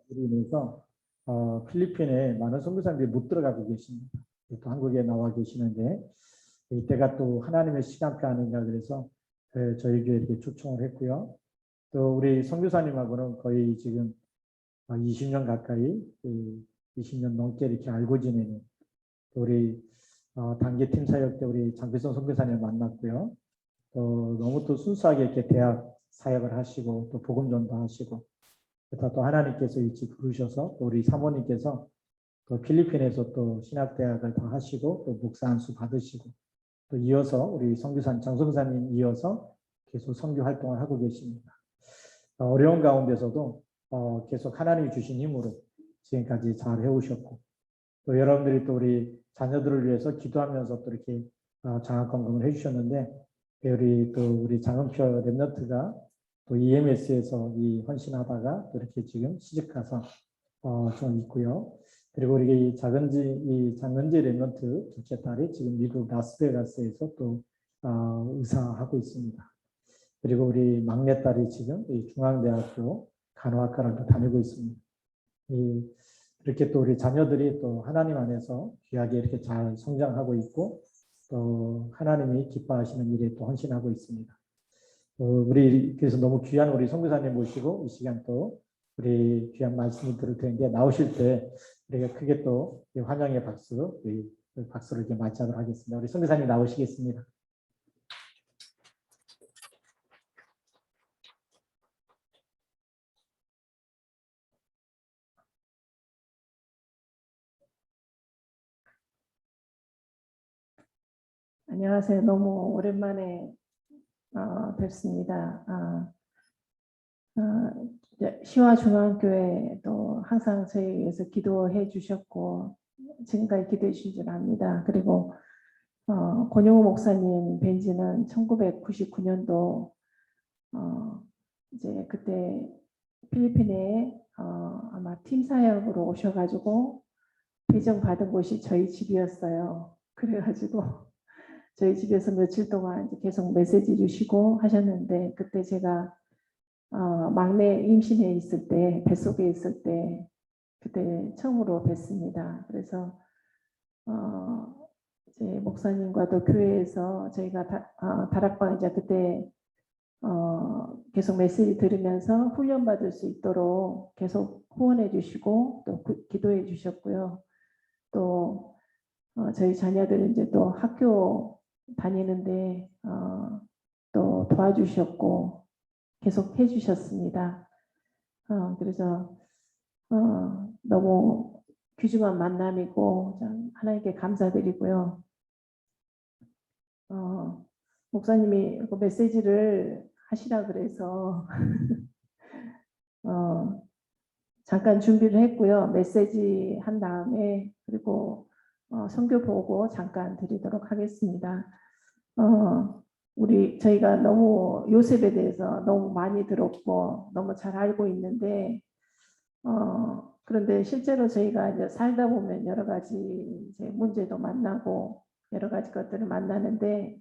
인해서 필리핀에 많은 선교사님들이 못 들어가고 계십니다. 또 한국에 나와 계시는데 이때가 또 하나님의 시간표 아닌가 그래서 저희 교회에 이렇게 초청을 했고요. 또 우리 선교사님하고는 거의 지금 20년 가까이 20년 넘게 이렇게 알고 지내는 우리 단기 팀 사역 때 우리 장필성 선교사님 만났고요. 또 너무 또 순수하게 이렇게 대학 사역을 하시고 또 복음 전도하시고 또 하나님께서 일찍 부르셔서 또 우리 사모님께서 또 필리핀에서 또 신학대학을 다 하시고 또 목사 안수 받으시고 또 이어서 우리 선교사님 장성사님 이어서 계속 선교 활동을 하고 계십니다. 어려운 가운데서도 계속 하나님이 주신 힘으로 지금까지 잘 해오셨고 또 여러분들이 또 우리 자녀들을 위해서 기도하면서 또 이렇게 장학 건강을 해주셨는데 우리 또 우리 장은표 랩런트가 또 EMS에서 이 헌신하다가 또 이렇게 지금 시집 가서 좀 있고요. 그리고 우리 이 장은지 랩런트 둘째 딸이 지금 미국 라스베가스에서 또 의사하고 있습니다. 그리고 우리 막내딸이 지금 이 중앙대학교 간호학과를 다니고 있습니다. 이렇게 또 우리 자녀들이 또 하나님 안에서 귀하게 이렇게 잘 성장하고 있고 또 하나님이 기뻐하시는 일에 또 헌신하고 있습니다. 우리 그래서 너무 귀한 우리 선교사님 모시고 이 시간 또 우리 귀한 말씀을 들을 텐데 나오실 때 우리가 크게 또 환영의 박수를 이렇게 맞이하도록 하겠습니다. 우리 선교사님 나오시겠습니다. 안녕하세요. 너무 오랜만에 뵙습니다. 시화중앙교회도 항상 저희 위해서 기도해 주셨고 지금까지 기도해 주신 줄 압니다. 그리고 권용우 목사님 뵌지는 1999년도 이제 그때 필리핀에 아마 팀 사역으로 오셔가지고 배정받은 곳이 저희 집이었어요. 그래가지고 저희 집에서 며칠 동안 계속 메시지 주시고 하셨는데 그때 제가 막내 임신해 있을 때 뱃속에 있을 때 그때 처음으로 뵀습니다. 그래서 이제 목사님과도 교회에서 저희가 다락방 이제 그때 계속 메시지 들으면서 훈련 받을 수 있도록 계속 후원해 주시고 또 기도해 주셨고요. 또 저희 자녀들은 이제 또 학교 다니는데 또 도와주셨고 계속 해주셨습니다. 그래서 너무 귀중한 만남이고 하나님께 감사드리고요. 목사님이 그 메시지를 하시라 그래서 잠깐 준비를 했고요. 메시지 한 다음에 그리고 선교 보고 잠깐 드리도록 하겠습니다. 저희가 너무 요셉에 대해서 너무 많이 들었고 너무 잘 알고 있는데 그런데 실제로 저희가 이제 살다 보면 여러 가지 이제 문제도 만나고 여러 가지 것들을 만나는데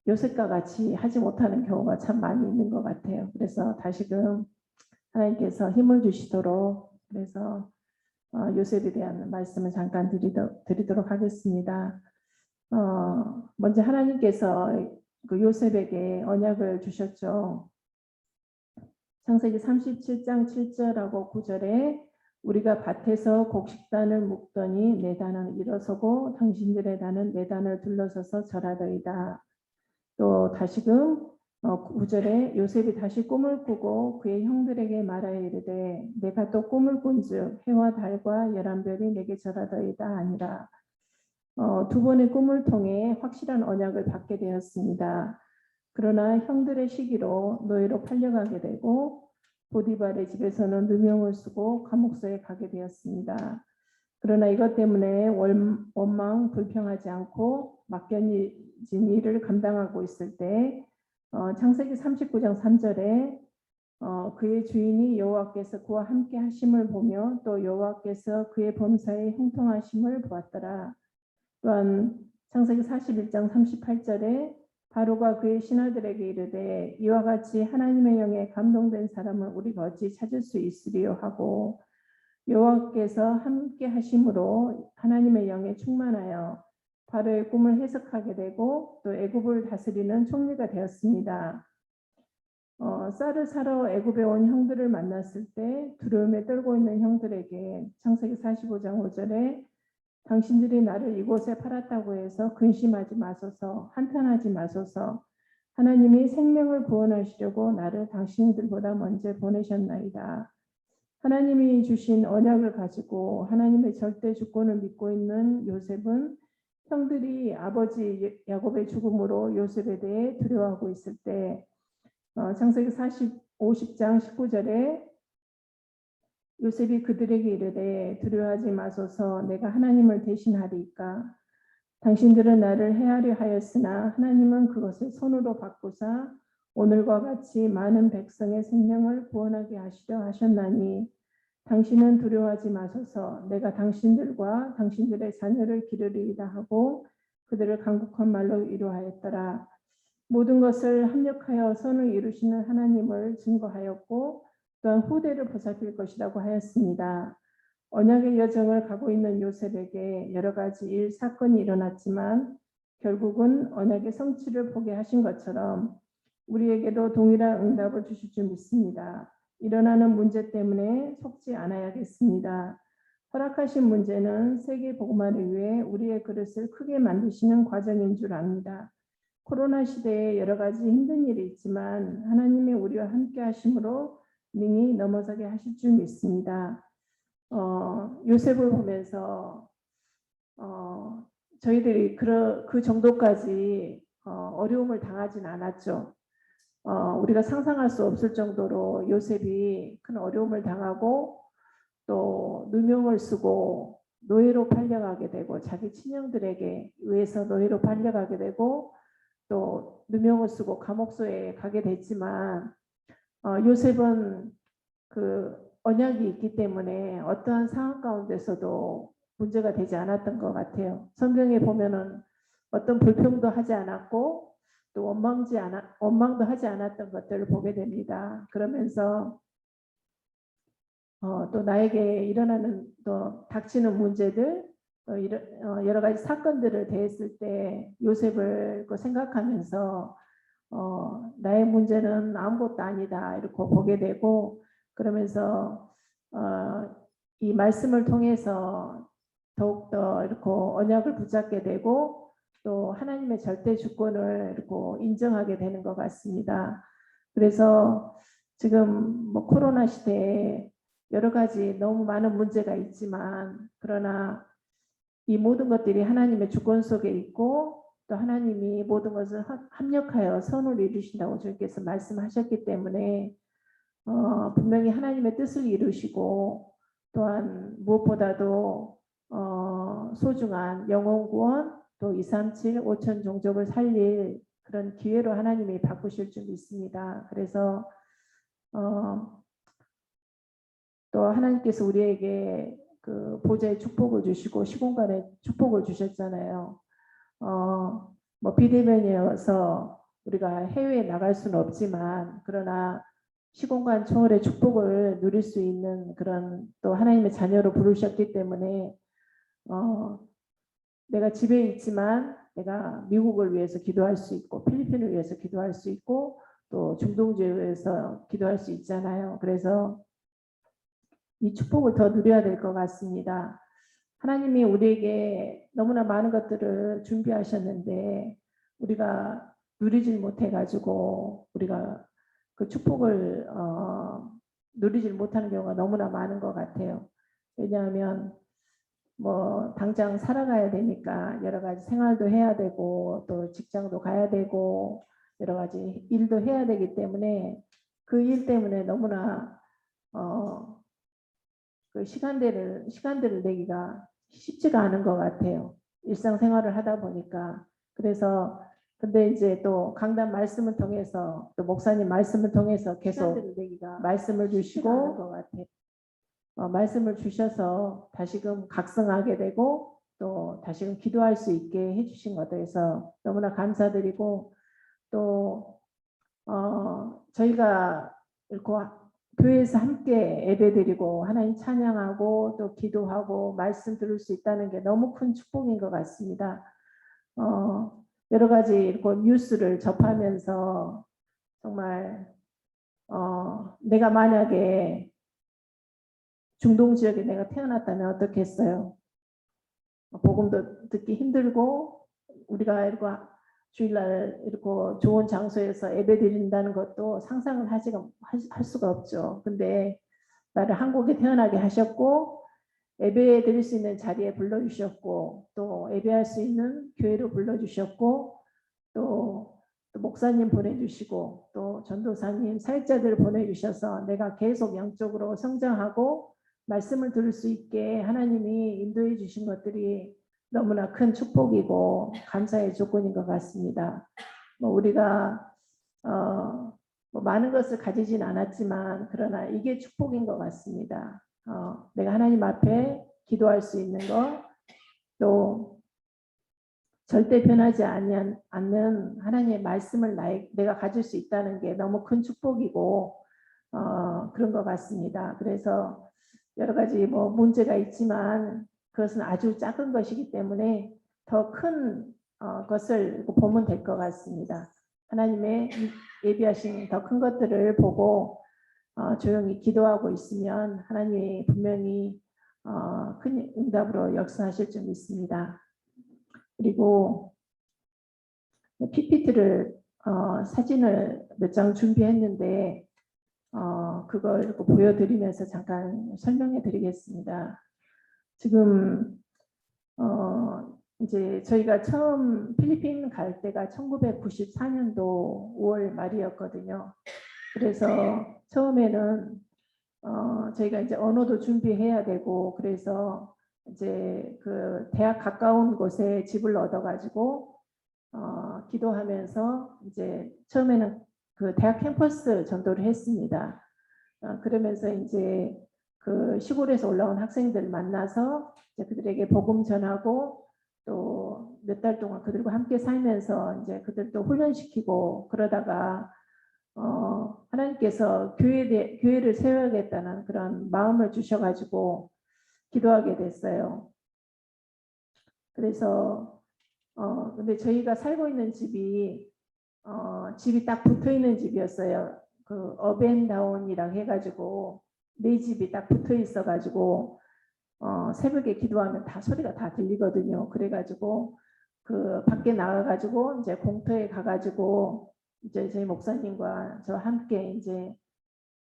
요셉과 같이 하지 못하는 경우가 참 많이 있는 것 같아요. 그래서 다시금 하나님께서 힘을 주시도록 그래서 요셉에 대한 말씀을 잠깐 드리도록 하겠습니다. 먼저 하나님께서 그 요셉에게 언약을 주셨죠. 창세기 37장 7절하고 9절에 우리가 밭에서 곡식단을 묶더니 내 단은 일어서고 당신들의 단은 내 단을 둘러서서 절하더이다. 또 다시금 9절에 요셉이 다시 꿈을 꾸고 그의 형들에게 말하여 이르되 내가 또 꿈을 꾼즉 해와 달과 열한 별이 내게 절하더이다 아니라 두 번의 꿈을 통해 확실한 언약을 받게 되었습니다. 그러나 형들의 시기로 노예로 팔려가게 되고 보디발의 집에서는 누명을 쓰고 감옥소에 가게 되었습니다. 그러나 이것 때문에 원망 불평하지 않고 맡겨진 일을 감당하고 있을 때 창세기 39장 3절에 그의 주인이 여호와께서 그와 함께 하심을 보며 또 여호와께서 그의 범사에 형통하심을 보았더라. 또한 창세기 41장 38절에 바로가 그의 신하들에게 이르되 이와 같이 하나님의 영에 감동된 사람을 우리가 어찌 찾을 수 있으리요 하고 여호와께서 함께 하심으로 하나님의 영에 충만하여 바로의 꿈을 해석하게 되고 또 애굽을 다스리는 총리가 되었습니다. 쌀을 사러 애굽에 온 형들을 만났을 때 두려움에 떨고 있는 형들에게 창세기 45장 5절에 당신들이 나를 이곳에 팔았다고 해서 근심하지 마소서, 한탄하지 마소서. 하나님이 생명을 구원하시려고 나를 당신들보다 먼저 보내셨나이다. 하나님이 주신 언약을 가지고 하나님의 절대 주권을 믿고 있는 요셉은 형들이 아버지 야곱의 죽음으로 요셉에 대해 두려워하고 있을 때 창세기 50장 19절에 요셉이 그들에게 이르되 두려워하지 마소서 내가 하나님을 대신하리이까 당신들은 나를 해하려 하였으나 하나님은 그것을 손으로 바꾸사 오늘과 같이 많은 백성의 생명을 구원하게 하시려 하셨나니 당신은 두려워하지 마소서 내가 당신들과 당신들의 자녀를 기르리이다 하고 그들을 강국한 말로 위로하였더라. 모든 것을 합력하여 선을 이루시는 하나님을 증거하였고 또한 후대를 보살필 것이라고 하였습니다. 언약의 여정을 가고 있는 요셉에게 여러 가지 일, 사건이 일어났지만 결국은 언약의 성취를 보게 하신 것처럼 우리에게도 동일한 응답을 주실 줄 믿습니다. 일어나는 문제 때문에 속지 않아야겠습니다. 허락하신 문제는 세계 복음화를 위해 우리의 그릇을 크게 만드시는 과정인 줄 압니다. 코로나 시대에 여러 가지 힘든 일이 있지만 하나님이 우리와 함께 하심으로 능히 넘어서게 하실 줄 믿습니다. 요셉을 보면서 저희들이 그 정도까지 어려움을 당하진 않았죠. 우리가 상상할 수 없을 정도로 요셉이 큰 어려움을 당하고 또 누명을 쓰고 노예로 팔려가게 되고 자기 친형들에게 의해서 노예로 팔려가게 되고 또 누명을 쓰고 감옥소에 가게 됐지만 요셉은 그 언약이 있기 때문에 어떠한 상황 가운데서도 문제가 되지 않았던 것 같아요. 성경에 보면은 어떤 불평도 하지 않았고 또 원망도 하지 않았던 것들을 보게 됩니다. 그러면서 또 나에게 일어나는 또 닥치는 문제들 여러 가지 사건들을 대했을 때 요셉을 생각하면서 나의 문제는 아무것도 아니다 이렇게 보게 되고 그러면서 이 말씀을 통해서 더욱더 이렇게 언약을 붙잡게 되고 또 하나님의 절대 주권을 이렇게 인정하게 되는 것 같습니다. 그래서 지금 코로나 시대에 여러 가지 너무 많은 문제가 있지만 그러나 이 모든 것들이 하나님의 주권 속에 있고 또 하나님이 모든 것을 합력하여 선을 이루신다고 주님께서 말씀하셨기 때문에 분명히 하나님의 뜻을 이루시고 또한 무엇보다도 소중한 영혼 구원 또 237 5천 종족을 살릴 그런 기회로 하나님이 바꾸실 줄 믿습니다. 그래서 또 하나님께서 우리에게 그 보좌의 축복을 주시고 시공간의 축복을 주셨잖아요. 비대면이어서 우리가 해외에 나갈 수는 없지만 그러나 시공간 초월의 축복을 누릴 수 있는 그런 또 하나님의 자녀로 부르셨기 때문에 내가 집에 있지만 내가 미국을 위해서 기도할 수 있고 필리핀을 위해서 기도할 수 있고 또 중동주에 위해서 기도할 수 있잖아요. 그래서 이 축복을 더 누려야 될 것 같습니다. 하나님이 우리에게 너무나 많은 것들을 준비하셨는데 우리가 누리질 못해가지고 우리가 그 축복을 누리질 못하는 경우가 너무나 많은 것 같아요. 왜냐하면 당장 살아가야 되니까 여러 가지 생활도 해야 되고 또 직장도 가야 되고 여러 가지 일도 해야 되기 때문에 그 일 때문에 너무나 그 시간들을 내기가 쉽지가 않은 것 같아요. 일상생활을 하다 보니까. 그래서 근데 이제 또 강단 말씀을 통해서 또 목사님 말씀을 통해서 계속 말씀을 주시고 것 같아요. 말씀을 주셔서 다시금 각성하게 되고 또 다시금 기도할 수 있게 해주신 것에 대해서 너무나 감사드리고 또 저희가 이렇게 교회에서 함께 예배드리고 하나님 찬양하고 또 기도하고 말씀 들을 수 있다는 게 너무 큰 축복인 것 같습니다. 여러 가지 이렇게 뉴스를 접하면서 정말 내가 만약에 중동 지역에 내가 태어났다면 어떻겠어요? 복음도 듣기 힘들고 우리가 이렇게 주일날 이렇게 좋은 장소에서 예배드린다는 것도 상상을 할 수가 없죠. 근데 나를 한국에 태어나게 하셨고 예배 드릴 수 있는 자리에 불러주셨고 또 예배할 수 있는 교회로 불러주셨고 또 목사님 보내주시고 또 전도사님 사역자들 보내주셔서 내가 계속 영적으로 성장하고 말씀을 들을 수 있게 하나님이 인도해 주신 것들이 너무나 큰 축복이고 감사의 조건인 것 같습니다. 우리가 많은 것을 가지진 않았지만 그러나 이게 축복인 것 같습니다. 내가 하나님 앞에 기도할 수 있는 것, 또 절대 변하지 않는 하나님의 말씀을 내가 가질 수 있다는 게 너무 큰 축복이고 그런 것 같습니다. 그래서 여러 가지 문제가 있지만 그것은 아주 작은 것이기 때문에 더 큰 것을 보면 될 것 같습니다. 하나님의 예비하신 더 큰 것들을 보고 조용히 기도하고 있으면 하나님이 분명히 큰 응답으로 역사하실 줄 믿습니다. 그리고 PPT를 사진을 몇 장 준비했는데 그걸 보여드리면서 잠깐 설명해 드리겠습니다. 지금 이제 저희가 처음 필리핀 갈 때가 1994년도 5월 말이었거든요. 그래서 처음에는 저희가 이제 언어도 준비해야 되고 그래서 이제 그 대학 가까운 곳에 집을 얻어가지고 기도하면서 이제 처음에는 그 대학 캠퍼스 전도를 했습니다. 그러면서 이제 그 시골에서 올라온 학생들 만나서 이제 그들에게 복음 전하고 또 몇 달 동안 그들과 함께 살면서 이제 그들도 훈련시키고 그러다가 하나님께서 교회를 세워야겠다는 그런 마음을 주셔가지고 기도하게 됐어요. 그래서 근데 저희가 살고 있는 집이 딱 붙어 있는 집이었어요. 그 업앤다운이라고 해가지고 네 집이 딱 붙어 있어가지고 새벽에 기도하면 다 소리가 다 들리거든요. 그래가지고 그 밖에 나가가지고 이제 공터에 가가지고 이제 저희 목사님과 저 함께 이제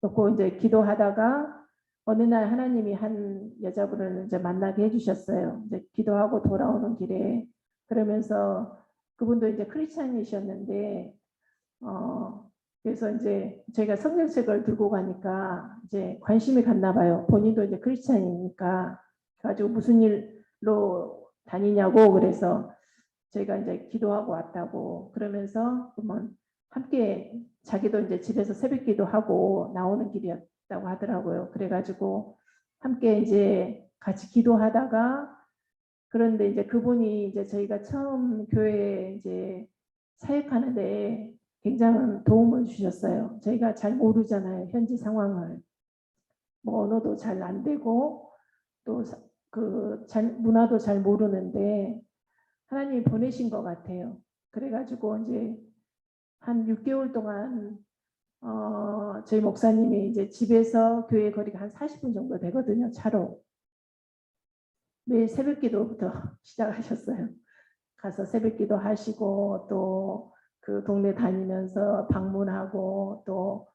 놓고 이제 기도하다가 어느 날 하나님이 한 여자분을 이제 만나게 해주셨어요. 이제 기도하고 돌아오는 길에 그러면서 그분도 이제 크리스찬이셨는데 그래서 이제 저희가 성경책을 들고 가니까 이제 관심이 갔나 봐요. 본인도 이제 크리스찬이니까 가지고 무슨 일로 다니냐고 그래서 저희가 이제 기도하고 왔다고 그러면서 그러면 함께 자기도 이제 집에서 새벽기도 하고 나오는 길이었다고 하더라고요. 그래가지고 함께 이제 같이 기도하다가 그런데 이제 그분이 이제 저희가 처음 교회에 이제 사역하는데 굉장한 도움을 주셨어요. 저희가 잘 모르잖아요. 현지 상황을. 언어도 잘 안 되고 또 문화도 잘 모르는데 하나님이 보내신 것 같아요. 그래가지고 이제 한 6개월 동안 저희 목사님이 이제 집에서 교회 거리가 한 40분 정도 되거든요. 차로. 매일 새벽기도부터 시작하셨어요. 가서 새벽기도 하시고 또 그 동네 다니면서 방문하고 또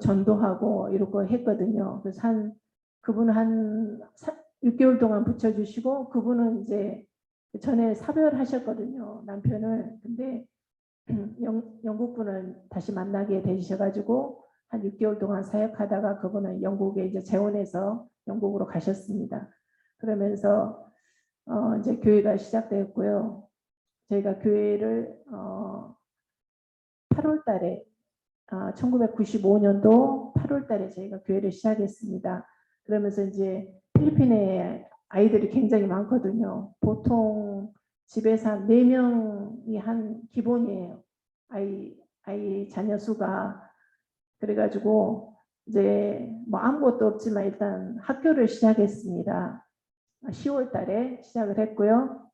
전도하고 이러고 했거든요. 그래서 그분은 한 6개월 동안 붙여주시고 그분은 이제 전에 사별하셨거든요. 남편을. 근데 영국 분을 다시 만나게 되셔가지고 한 6개월 동안 사역하다가 그분은 영국에 이제 재혼해서 영국으로 가셨습니다. 그러면서 이제 교회가 시작되었고요. 저희가 교회를 8월 달에 1995년도 8월 달에 저희가 교회를 시작했습니다. 그러면서 이제 필리핀에 아이들이 굉장히 많거든요. 보통 집에서 한 4명이 한 기본이에요. 아이 자녀 수가. 그래가지고 이제 뭐 아무것도 없지만 일단 학교를 시작했습니다. 10월 달에 시작을 했고요.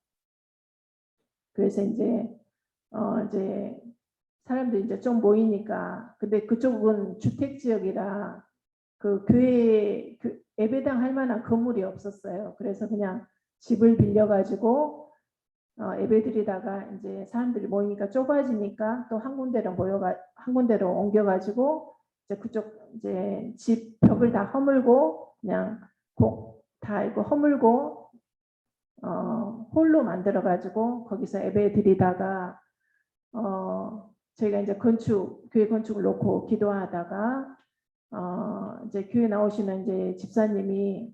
그래서 이제 사람들이 이제 좀 모이니까, 근데 그쪽은 주택 지역이라 그 교회 예배당 할 만한 건물이 없었어요. 그래서 그냥 집을 빌려가지고 예배 드리다가 이제 사람들이 모이니까 좁아지니까 또 한 군데로 옮겨가지고 이제 그쪽 이제 집 벽을 다 허물고 그냥 다 이거 허물고 홀로 만들어가지고 거기서 예배 드리다가 저희가 이제 교회 건축을 놓고 기도하다가 이제 교회 나오시는 이제 집사님이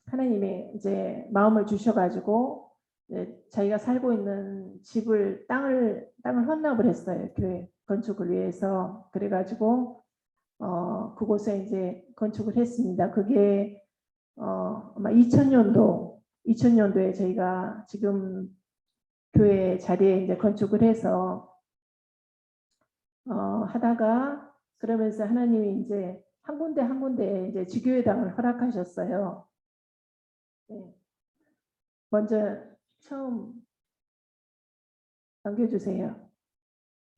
하나님의 이제 마음을 주셔가지고 자기가 살고 있는 땅을 헌납을 했어요. 교회 건축을 위해서. 그래가지고 그곳에 이제 건축을 했습니다. 그게 아마 2000년도에 저희가 지금 교회 자리에 이제 건축을 해서 하다가, 그러면서 하나님이 이제 한 군데 이제 지교회당을 허락하셨어요. 네. 먼저 처음 넘겨주세요.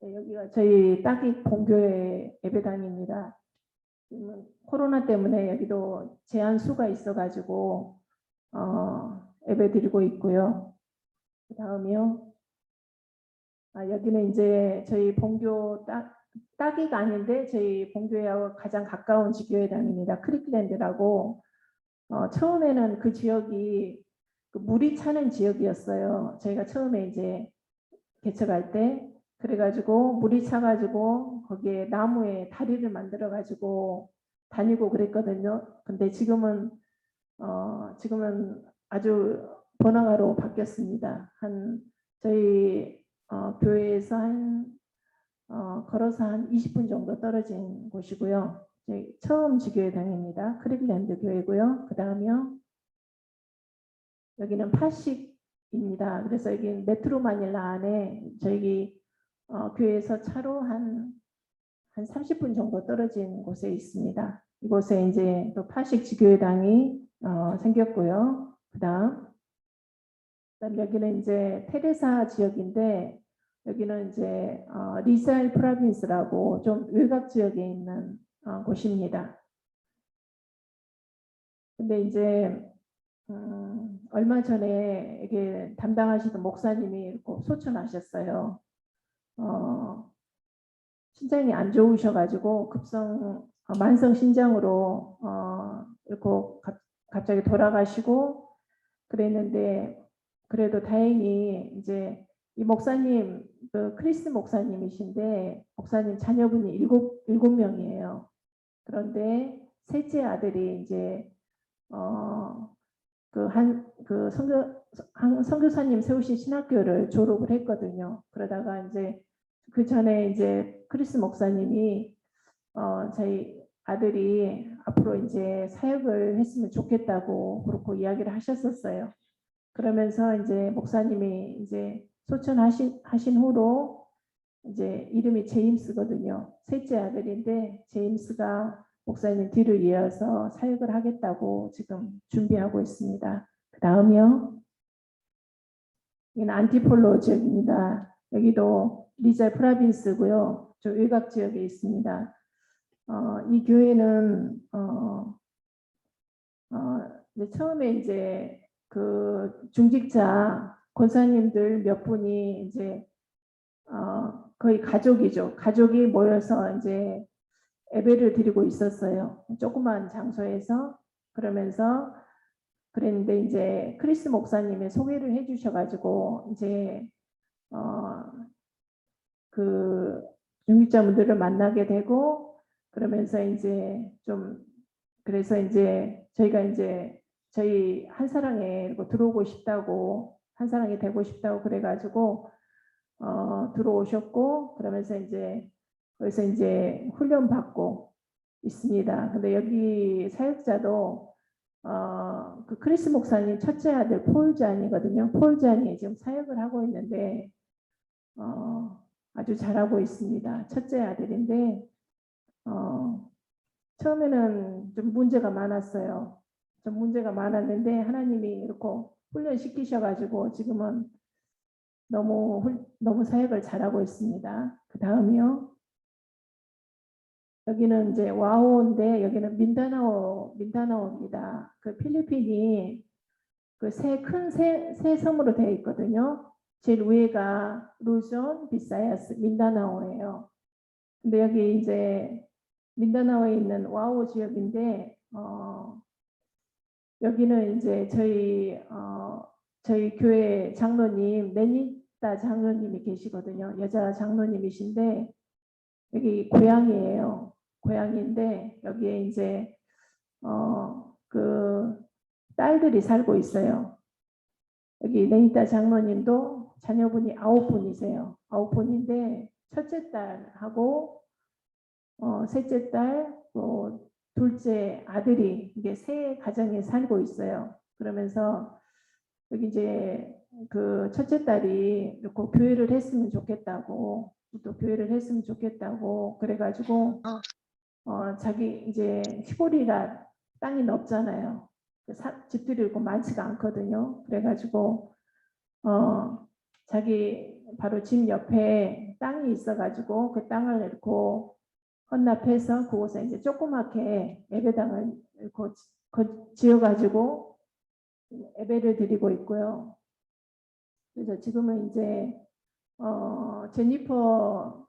네, 여기가 저희 따기 본교회 예배당입니다. 코로나 때문에 여기도 제한 수가 있어가지고 예배 드리고 있고요. 그 다음이요. 여기는 이제 저희 본교 따기가 아닌데 저희 본교회하고 가장 가까운 지교회당입니다. 크리클랜드라고. 처음에는 그 지역이 물이 차는 지역이었어요. 저희가 처음에 이제 개척할 때. 그래가지고 물이 차가지고 거기에 나무에 다리를 만들어가지고 다니고 그랬거든요. 근데 지금은 아주 번화가로 바뀌었습니다. 저희 교회에서 걸어서 한 20분 정도 떨어진 곳이고요. 처음 지교회당입니다. 크리클랜드 교회고요. 그 다음이요. 여기는 파식입니다. 그래서 여기 메트로 마닐라 안에 저희 교회에서 차로 한 30분 정도 떨어진 곳에 있습니다. 이곳에 이제 또 파식 지교회당이 생겼고요. 그다음 여기는 이제 테레사 지역인데, 여기는 이제 리사일 프라빈스라고 좀 외곽 지역에 있는 곳입니다. 근데 이제 얼마 전에 이게 담당하시던 목사님이 소천하셨어요. 신장이 안 좋으셔가지고 만성 신장으로 이렇게 갑자기 돌아가시고 그랬는데, 그래도 다행히 이제 이 목사님, 크리스 목사님이신데, 목사님 자녀분이 일곱 명이에요. 그런데 셋째 아들이 이제 선교사님 세우신 신학교를 졸업을 했거든요. 그러다가 이제 그 전에 이제 크리스 목사님이 저희 아들이 앞으로 이제 사역을 했으면 좋겠다고 그렇게 이야기를 하셨었어요. 그러면서 이제 목사님이 이제 소천하신 후로 이제 이름이 제임스거든요. 셋째 아들인데 제임스가 목사님 뒤를 이어서 사역을 하겠다고 지금 준비하고 있습니다. 그 다음이요. 여기는 안티폴로 지역입니다. 여기도 리자 프라빈스고요. 저 외곽 지역에 있습니다. 이 교회는 이제 처음에 이제 그 중직자 권사님들 몇 분이 이제 거의 가족이죠. 가족이 모여서 이제 예배를 드리고 있었어요. 조그만 장소에서. 그러면서 그랬는데 이제 크리스 목사님의 소개를 해주셔가지고 이제 그 중직자분들을 만나게 되고, 그러면서 이제 그래서 이제 저희가 이제 저희 한사랑에 들어오고 싶다고, 한사랑이 되고 싶다고 그래가지고 들어오셨고, 그러면서 이제 거기서 이제 훈련 받고 있습니다. 근데 여기 사역자도 그 크리스 목사님 첫째 아들 폴 잔이거든요. 폴 잔이 지금 사역을 하고 있는데 아주 잘하고 있습니다. 첫째 아들인데 처음에는 좀 문제가 많았어요. 좀 문제가 많았는데 하나님이 이렇게 훈련시키셔가지고 지금은 너무 사역을 잘하고 있습니다. 그 다음이요. 여기는 이제 와오인데 여기는 민다나오입니다. 그 필리핀이 그 세 섬으로 되어 있거든요. 제일 위에가 루존, 비사야스, 민다나오예요. 근데 여기 이제 민다나오에 있는 와오 지역인데 여기는 이제 저희 교회 장로님 네니타 장로님이 계시거든요. 여자 장로님이신데 여기 고향이에요. 고향인데 여기에 이제 그 딸들이 살고 있어요. 여기 네니타 장로님도 자녀분이 9분이세요. 9분인데 첫째 딸하고 셋째 딸, 또 둘째 아들이 이게 세 가정에 살고 있어요. 그러면서 여기 이제 그 첫째 딸이 이렇게 교회를 했으면 좋겠다고 또 교회를 했으면 좋겠다고 그래가지고 자기 이제 시골이라 땅이 넓잖아요. 집들이 이렇게 많지가 않거든요. 그래가지고 자기 바로 집 옆에 땅이 있어가지고 그 땅을 이렇게 헌납해서 그곳에 이제 조그맣게 예배당을 지어가지고 예배를 드리고 있고요. 그래서 지금은 이제 제니퍼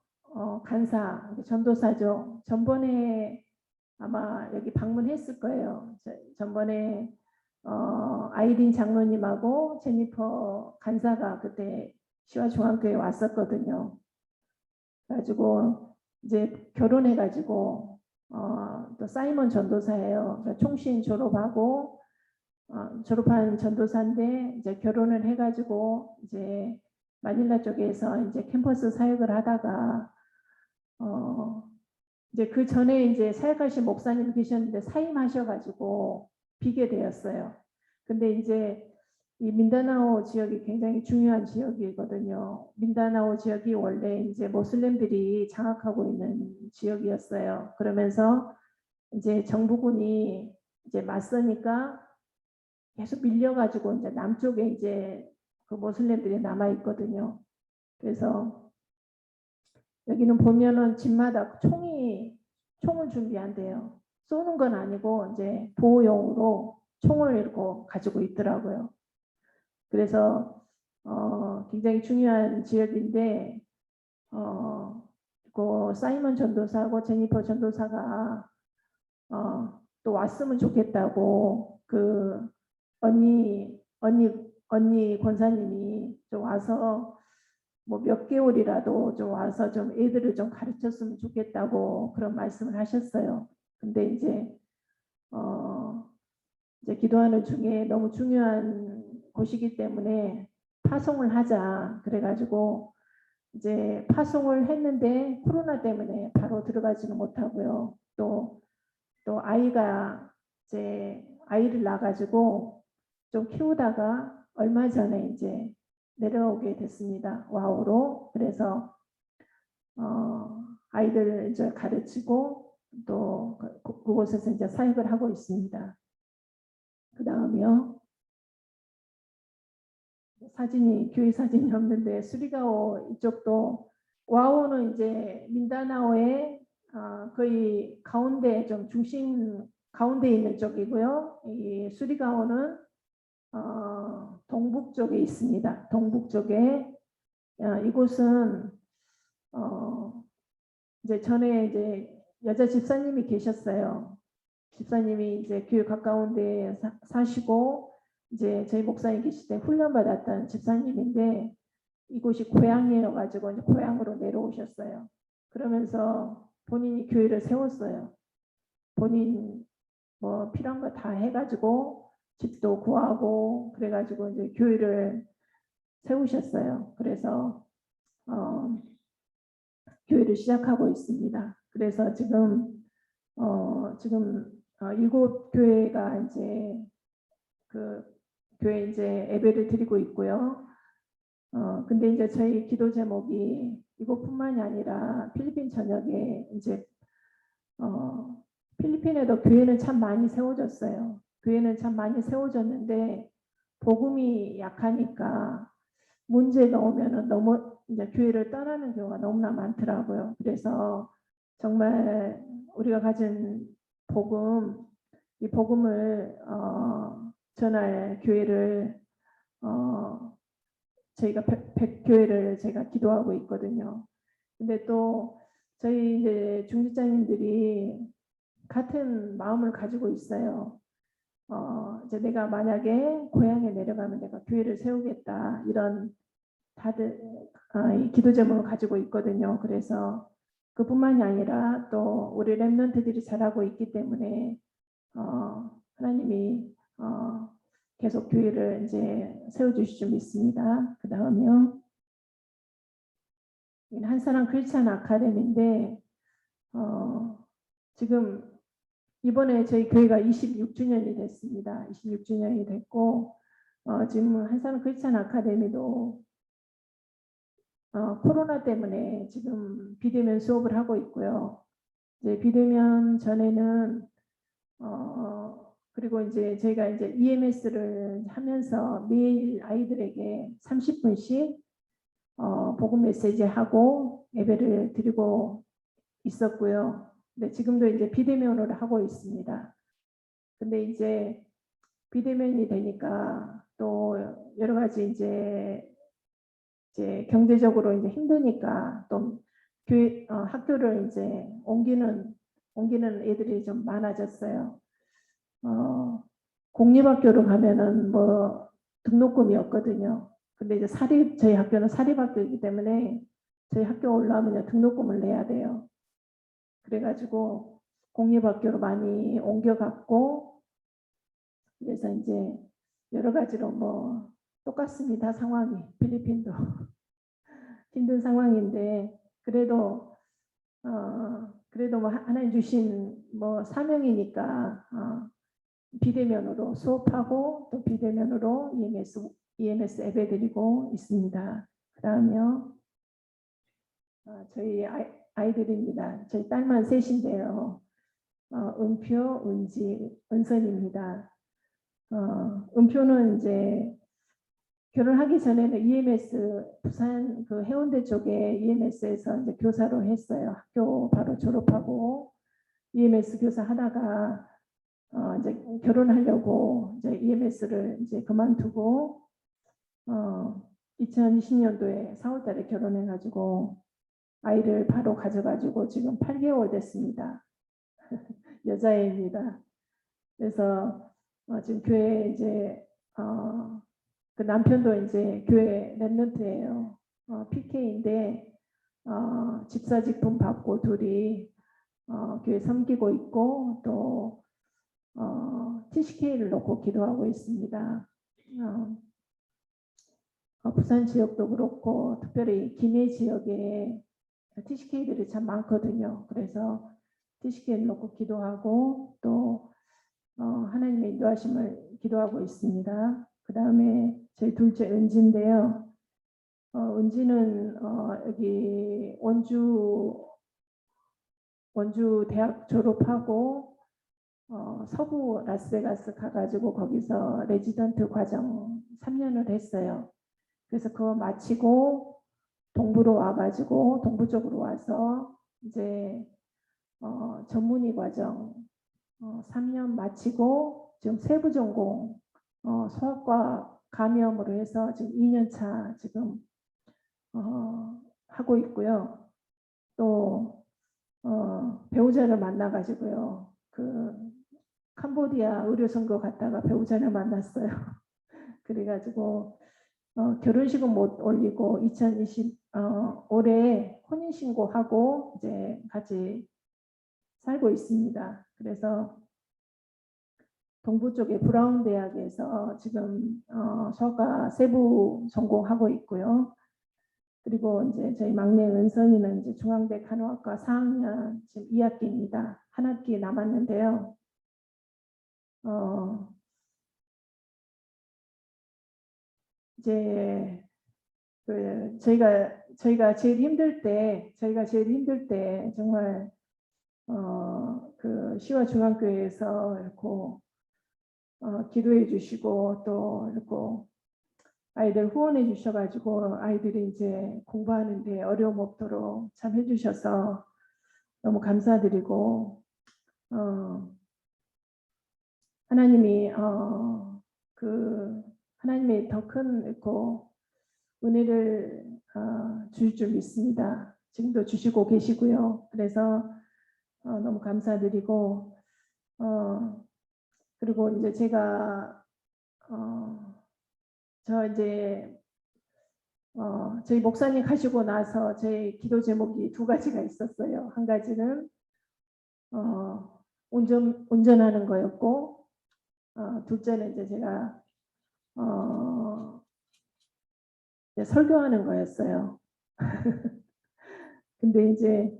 간사 전도사죠. 전번에 아마 여기 방문했을 거예요. 전번에 아이린 장로님하고 제니퍼 간사가 그때 시와중앙교회 왔었거든요. 그래가지고 이제 결혼해가지고 또 사이먼 전도사예요. 그러니까 총신 졸업하고 졸업한 전도사인데 이제 결혼을 해가지고 이제 마닐라 쪽에서 이제 캠퍼스 사역을 하다가 이제 그 전에 이제 사역하신 목사님 계셨는데 사임하셔가지고 비게 되었어요. 근데 이제 이 민다나오 지역이 굉장히 중요한 지역이거든요. 민다나오 지역이 원래 이제 모슬렘들이 장악하고 있는 지역이었어요. 그러면서 이제 정부군이 이제 맞서니까 계속 밀려가지고 이제 남쪽에 이제 그 모슬렘들이 남아 있거든요. 그래서 여기는 보면은 집마다 총을 준비한대요. 쏘는 건 아니고 이제 보호용으로 총을 이렇게 가지고 있더라고요. 그래서 굉장히 중요한 지역인데 그 사이먼 전도사하고 제니퍼 전도사가 또 왔으면 좋겠다고 그 언니 권사님이 좀 와서 뭐 몇 개월이라도 좀 와서 좀 애들을 좀 가르쳤으면 좋겠다고 그런 말씀을 하셨어요. 근데 이제 기도하는 중에 너무 중요한 곳이기 때문에 파송을 하자 그래가지고 이제 파송을 했는데 코로나 때문에 바로 들어가지는 못하고요. 또 아이가 이제 아이를 낳아가지고 좀 키우다가 얼마 전에 이제 내려오게 됐습니다. 와우로. 그래서 아이들을 이제 가르치고 또 그곳에서 이제 사역을 하고 있습니다. 그 다음이요. 교회 사진이 없는데 수리가오 이쪽도 와우는 이제 민다나오의 거의 가운데 좀 중심 가운데 있는 쪽이고요. 이 수리가오는 동북 쪽에 있습니다. 동북 쪽에 이곳은 이제 전에 이제 여자 집사님이 계셨어요. 집사님이 이제 교회 가까운 데 사시고 이제 저희 목사님 계실 때 훈련받았던 집사님인데 이곳이 고향이어 가지고 이제 고향으로 내려오셨어요. 그러면서 본인이 교회를 세웠어요. 본인 뭐 필요한 거 다 해가지고 집도 구하고 그래가지고 이제 교회를 세우셨어요. 그래서 교회를 시작하고 있습니다. 그래서 지금 7교회가 이제 그 교회 이제 예배를 드리고 있고요. 근데 이제 저희 기도 제목이 이것뿐만이 아니라 필리핀 전역에 이제 필리핀에도 교회는 참 많이 세워졌어요. 교회는 참 많이 세워졌는데 복음이 약하니까 문제가 오면은 너무 이제 교회를 떠나는 경우가 너무나 많더라고요. 그래서 정말 우리가 가진 복음, 이 복음을 전할 교회를 저희가 백교회를 제가 기도하고 있거든요. 근데 또 저희 이제 중직자님들이 같은 마음을 가지고 있어요. 이제 내가 만약에 고향에 내려가면 내가 교회를 세우겠다 이런 다들 이 기도 제목을 가지고 있거든요. 그래서 그뿐만이 아니라 또 우리 렘넌트들이 잘하고 있기 때문에 하나님이 계속 교회를 이제 세워주실 줄 믿습니다. 그 다음에요. 한사람 크리스찬 아카데미인데 지금 이번에 저희 교회가 26주년이 됐습니다. 26주년이 됐고 지금 한사람 크리스찬 아카데미도 코로나 때문에 지금 비대면 수업을 하고 있고요. 이제 비대면 전에는 그리고 이제 저희가 이제 EMS를 하면서 매일 아이들에게 30분씩 복음 메시지 하고 예배를 드리고 있었고요. 근데 지금도 이제 비대면으로 하고 있습니다. 근데 이제 비대면이 되니까 또 여러 가지 이제 경제적으로 이제 힘드니까 또 교회 학교를 이제 옮기는 애들이 좀 많아졌어요. 공립학교로 가면은 뭐 등록금이 없거든요. 근데 이제 저희 학교는 사립학교이기 때문에 저희 학교 올라오면 등록금을 내야 돼요. 그래가지고 공립학교로 많이 옮겨갔고 그래서 이제 여러 가지로 뭐 똑같습니다. 상황이 필리핀도 힘든 상황인데 그래도 뭐 하나님 주신 뭐 사명이니까 비대면으로 수업하고 또 비대면으로 EMS 예배 드리고 있습니다. 그 다음에요. 저희 아이들입니다. 저희 딸만 셋인데요. 은표, 은지, 은선입니다. 은표는 이제 결혼하기 전에는 EMS 부산 그 해운대 쪽에 EMS에서 이제 교사로 했어요. 학교 바로 졸업하고 EMS 교사 하다가 이제 결혼하려고 이제 EMS를 이제 그만두고 2020년도에 4월달에 결혼해가지고 아이를 바로 가져가지고 지금 8개월 됐습니다. 여자애입니다. 그래서 지금 교회 이제 그 남편도 이제 교회 랩런트예요. PK인데 집사직분 받고 둘이 교회 섬기고 있고 또 TCK를 놓고 기도하고 있습니다. 부산 지역도 그렇고 특별히 기내 지역에 TCK들이 참 많거든요. 그래서 TCK를 놓고 기도하고 또 하나님의 인도하심을 기도하고 있습니다. 그 다음에 저희 둘째 은지인데요. 은지는 여기 원주 대학 졸업하고 서부 라스베가스 가가지고 거기서 레지던트 과정 3년을 했어요. 그래서 그거 마치고 동부로 와가지고 동부 쪽으로 와서 이제 전문의 과정 3년 마치고 지금 세부 전공 소아과 감염으로 해서 지금 2년차 지금 하고 있고요. 또 배우자를 만나가지고요. 그 캄보디아 의료선거 갔다가 배우자를 만났어요. 그래가지고 결혼식은 못 올리고 2020 올해 혼인신고하고 이제 같이 살고 있습니다. 그래서 동부 쪽에 브라운 대학에서 지금 소아과 세부 전공하고 있고요. 그리고 이제 저희 막내 은선이는 이제 중앙대 간호학과 4학년 지금 2학기입니다. 한 학기 남았는데요. 이제 저희가 제일 힘들 때 정말 그 시와 중앙교회에서 이렇게 기도해 주시고 또 이렇게 아이들 후원해 주셔가지고 아이들이 이제 공부하는데 어려움 없도록 참 해주셔서 너무 감사드리고 하나님이 하나님의 더 큰 은혜를 주실 줄 믿습니다. 지금도 주시고 계시고요. 그래서 너무 감사드리고 그리고 이제 제가 저희 목사님 가시고 나서 제 기도 제목이 두 가지가 있었어요. 한 가지는 운전하는 거였고 둘째는 이제 제가 이제 설교하는 거였어요. 근데 이제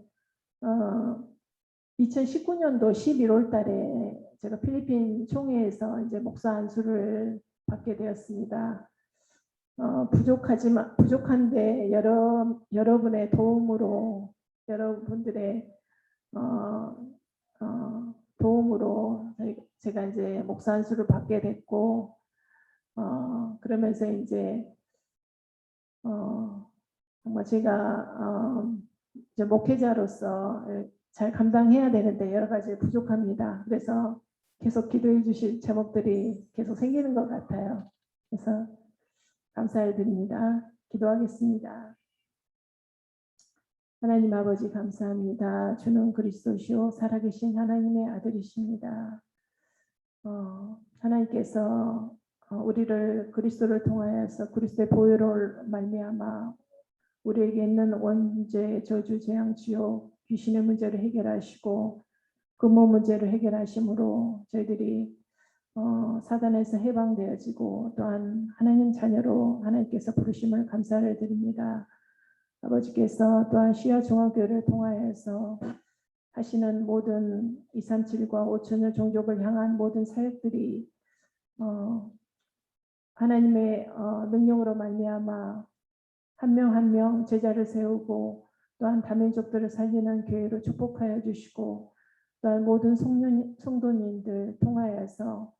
2019년도 11월 달에 제가 필리핀 총회에서 이제 목사 안수를 받게 되었습니다. 부족한데 여러분의 도움으로 여러분들의 도움으로 제가 이제 목사 안수를 받게 됐고 그러면서 이제 정말 제가 이제 목회자로서 잘 감당해야 되는데 여러 가지 부족합니다. 그래서 계속 기도해 주실 제목들이 계속 생기는 것 같아요. 그래서 감사드립니다. 기도하겠습니다. 하나님 아버지 감사합니다. 주는 그리스도시요 살아계신 하나님의 아들이십니다. 하나님께서 우리를 그리스도를 통하여서 그리스도의 보혈을 말미암아 우리에게 있는 원죄, 저주, 재앙, 지옥, 귀신의 문제를 해결하시고 근본 문제를 해결하심으로 저희들이 사단에서 해방되어지고 또한 하나님 자녀로 하나님께서 부르심을 감사를 드립니다. 아버지께서 또한 시야 중앙교회를 통하여서 하시는 모든 237과 5천여 종족을 향한 모든 사역들이 하나님의 능력으로 말미암아 한 명 한 명 제자를 세우고 또한 다민족들을 살리는 교회로 축복하여 주시고 또한 모든 성도님들 통하여서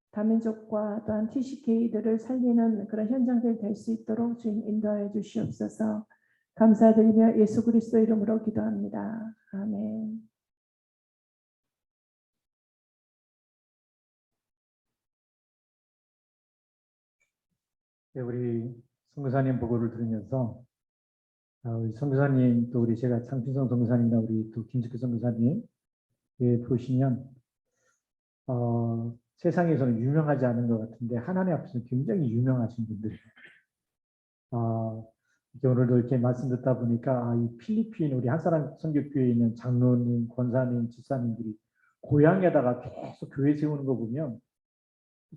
다민족과 또한 TCK들을 살리는 그런 현장들 될 수 있도록 주님 인도하여 주시옵소서. 감사드리며 예수 그리스도 이름으로 기도합니다. 아멘. 네, 우리 선교사님 보고를 들으면서 우리 선교사님 또 우리 제가 장춘성 선교사님이나 우리 또 김직규 선교사님 보시면 세상에서는 유명하지 않은 것 같은데 하나님 앞에서 굉장히 유명하신 분들. 이렇게 오늘도 이렇게 말씀 듣다 보니까 이 필리핀 우리 한사람 선교교회에 있는 장로님, 권사님, 집사님들이 고향에다가 계속 교회 세우는 거 보면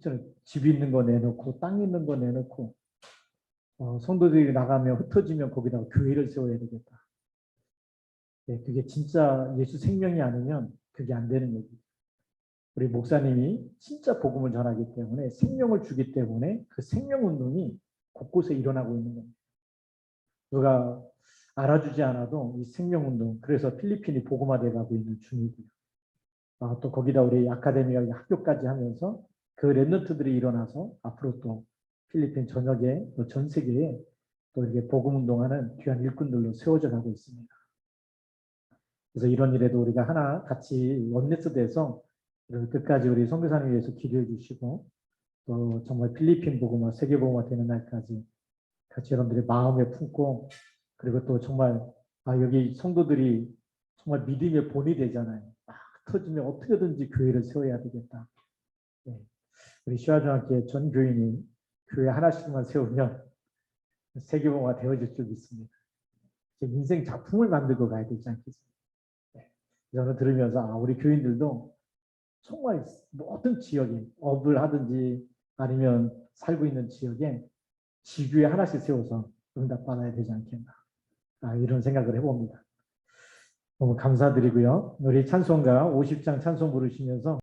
저는 집 있는 거 내놓고 땅 있는 거 내놓고 성도들이 나가면 흩어지면 거기다가 교회를 세워야 되겠다. 네, 그게 진짜 예수 생명이 아니면 그게 안 되는 얘기죠. 우리 목사님이 진짜 복음을 전하기 때문에 생명을 주기 때문에 그 생명운동이 곳곳에 일어나고 있는 겁니다. 누가 알아주지 않아도 이 생명운동, 그래서 필리핀이 복음화돼 가고 있는 중이고요. 또 거기다 우리 아카데미와 학교까지 하면서 그 랩런트들이 일어나서 앞으로 또 필리핀 전역에 또 전 세계에 또 이렇게 복음운동하는 귀한 일꾼들로 세워져 가고 있습니다. 그래서 이런 일에도 우리가 하나 같이 원네스돼서 끝까지 우리 선교사님 위해서 기도해 주시고 또 정말 필리핀 복음화, 세계 복음화 되는 날까지 같이 여러분들의 마음에 품고 그리고 또 정말 여기 성도들이 정말 믿음의 본이 되잖아요. 막 터지면 어떻게든지 교회를 세워야 되겠다. 네. 우리 시와중학교의 전 교인이 교회 하나씩만 세우면 세계복음화 되어질 줄 믿습니다. 인생 작품을 만들고 가야 되지 않겠습니까? 네. 저는 들으면서 우리 교인들도 정말 모든 지역에 업을 하든지 아니면 살고 있는 지역에 지교회 하나씩 세워서 응답받아야 되지 않겠나 이런 생각을 해봅니다. 너무 감사드리고요. 우리 찬송가 50장 찬송 부르시면서